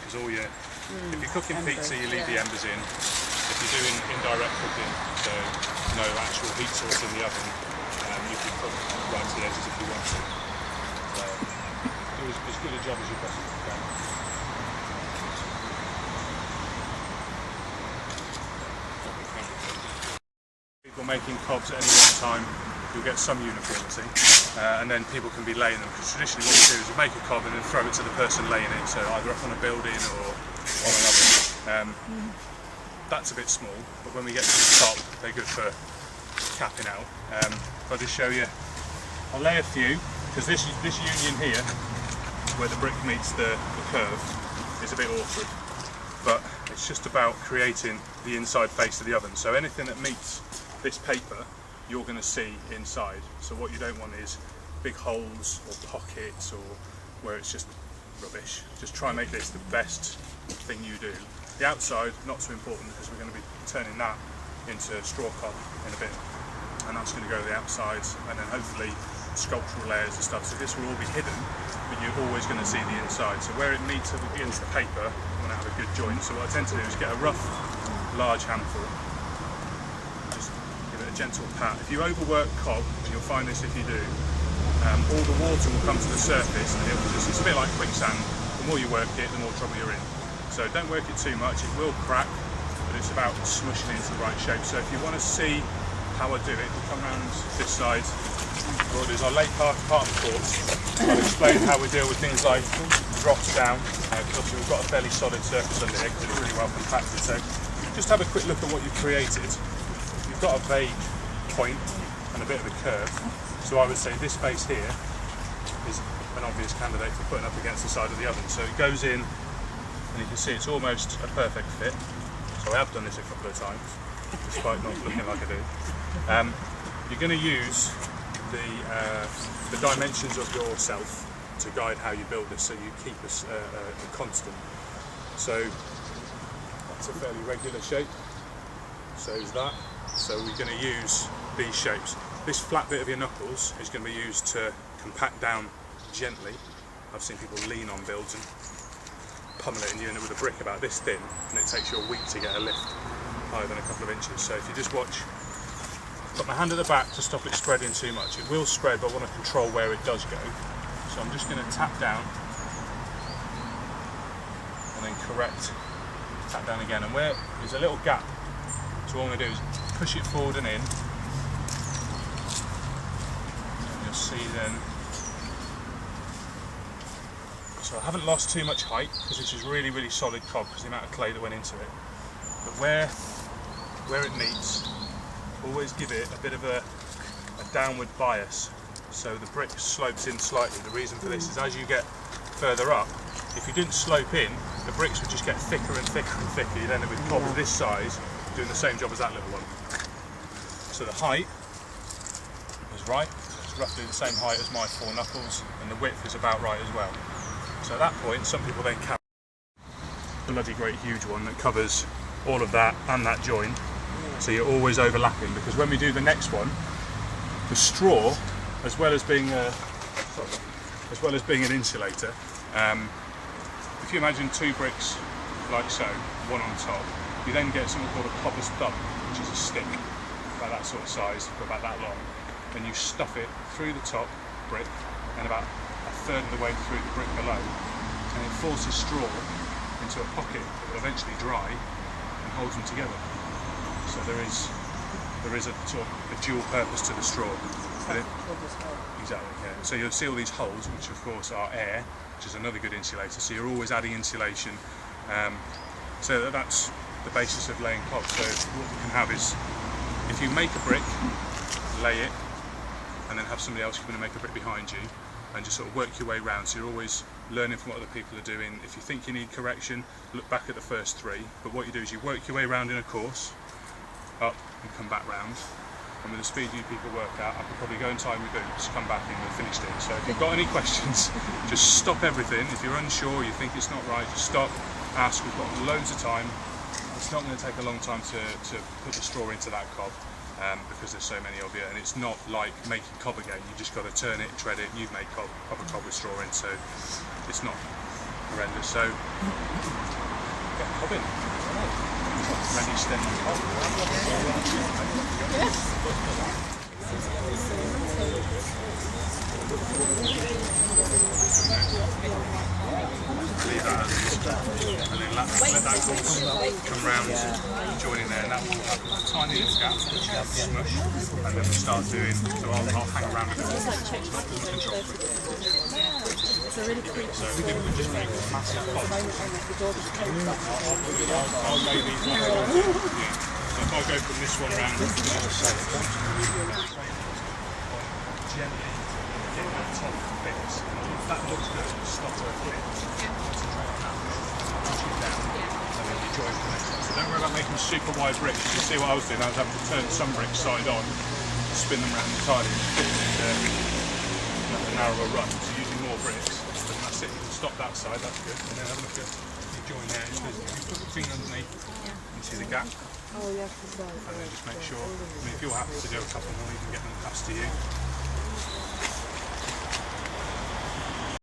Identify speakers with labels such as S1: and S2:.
S1: because all your, if you're cooking pizza, you leave the embers in. If you're doing indirect cooking, so no actual heat source in the oven, you can cook right to the edges if you want to. So do as good a job as you possibly can. People making cobs at any one time, you'll get some uniformity, and then people can be laying them, because traditionally what we do is we make a cob and then throw it to the person laying it, so either up on a building or on an oven. That's a bit small, but when we get to the top, they're good for capping out. If I just show you, I'll lay a few, because this union here, where the brick meets the curve, is a bit awkward, but it's just about creating the inside face of the oven. So anything that meets this paper, you're going to see inside. So what you don't want is big holes or pockets or where it's just rubbish. Just try and make this the best thing you do. The outside, not so important, because we're going to be turning that into straw cob in a bit, and that's going to go to the outsides, and then hopefully sculptural layers and stuff. So this will all be hidden, but you're always going to see the inside. So where it meets up against the paper, you want to have a good joint. So what I tend to do is get a rough, large handful, just give it a gentle pat. If you overwork cob, and you'll find this if you do, all the water will come to the surface, and it's a bit like quicksand. The more you work it, the more trouble you're in. So don't work it too much, it will crack, but it's about smushing it into the right shape. So if you want to see how I do it, we'll come around this side. What I'll do is I'll lay part of the course. I'll explain how we deal with things like drops down, because obviously we've got a fairly solid surface under here, because it's really well compacted. So just have a quick look at what you've created. You've got a vague point and a bit of a curve. So I would say this face here is an obvious candidate for putting up against the side of the oven. So it goes in, and you can see it's almost a perfect fit. So I have done this a couple of times, despite not looking like I do. You're going to use the dimensions of yourself to guide how you build this, so you keep a constant. So that's a fairly regular shape. So is that. So we're going to use these shapes. This flat bit of your knuckles is going to be used to compact down gently. I've seen people lean on builds and pummel it, and you end up with a brick about this thin, and it takes you a week to get a lift higher than a couple of inches. So if you just watch, put my hand at the back to stop it spreading too much. It will spread, but I want to control where it does go. So I'm just going to tap down and then correct, tap down again, and where there's a little gap, so what I'm going to do is push it forward and in, and you'll see then. So I haven't lost too much height, because this is really, really solid cob because the amount of clay that went into it. But where it meets, always give it a bit of a downward bias, so the brick slopes in slightly. The reason for this is as you get further up, if you didn't slope in, the bricks would just get thicker and thicker and thicker. You'd end up with cob of this size doing the same job as that little one. So the height is right, it's roughly the same height as my 4 knuckles, and the width is about right as well. So at that point, some people then carry a bloody great huge one that covers all of that and that joint. So you're always overlapping, because when we do the next one, the straw, as well as being an insulator, if you imagine 2 bricks like so, one on top, you then get something called a cobber's thumb, which is a stick about that sort of size, but about that long. Then you stuff it through the top brick and about a third of the way through the brick below, and it forces straw into a pocket that will eventually dry and holds them together. So there is a sort of a dual purpose to the straw. Exactly, yeah. So you'll see all these holes, which of course are air, which is another good insulator. So you're always adding insulation. So that's the basis of laying cob. So what you can have is, if you make a brick, lay it, and then have somebody else come in and make a brick behind you, and just sort of work your way around. So you're always learning from what other people are doing. If you think you need correction, look back at the first 3. But what you do is you work your way around in a course, up and come back round. And with the speed you people work at, I could probably go and tie my boots, come back and we've finished it. So if you've got any questions, just stop everything. If you're unsure, you think it's not right, just stop, ask. We've got loads of time. It's not going to take a long time to put the straw into that cob, because there's so many of you, and it's not like making cob again. You just got to turn it, tread it, and you've made proper cob with straw in, so it's not horrendous. So get the cob in. Ready, steady, cob. Leave that as it is, and then let that course come round, join in there, and that will have a tiny little gap, smush, and then we'll start doing, so I'll hang around a bit more, it's not control freak. So we can just make massive pods. I'll lay these ones on here. So if I go from this one round to the other side, gently get that top bits. If that looks good, stop where it fits. Concentrate on that. Push it down, and then you join the next one. So don't worry about making super wide bricks. You can see what I was doing. I was having to turn some bricks side on, spin them around entirely, and fit them into a narrower run. So using more bricks. And that's it. You can stop that side. That's good. And then have a look at you join there. If you put the finger underneath, you see the gap.
S2: Oh, yes,
S1: and then just make sure, I mean, if you're happy to do a couple more, you can get them passed to you.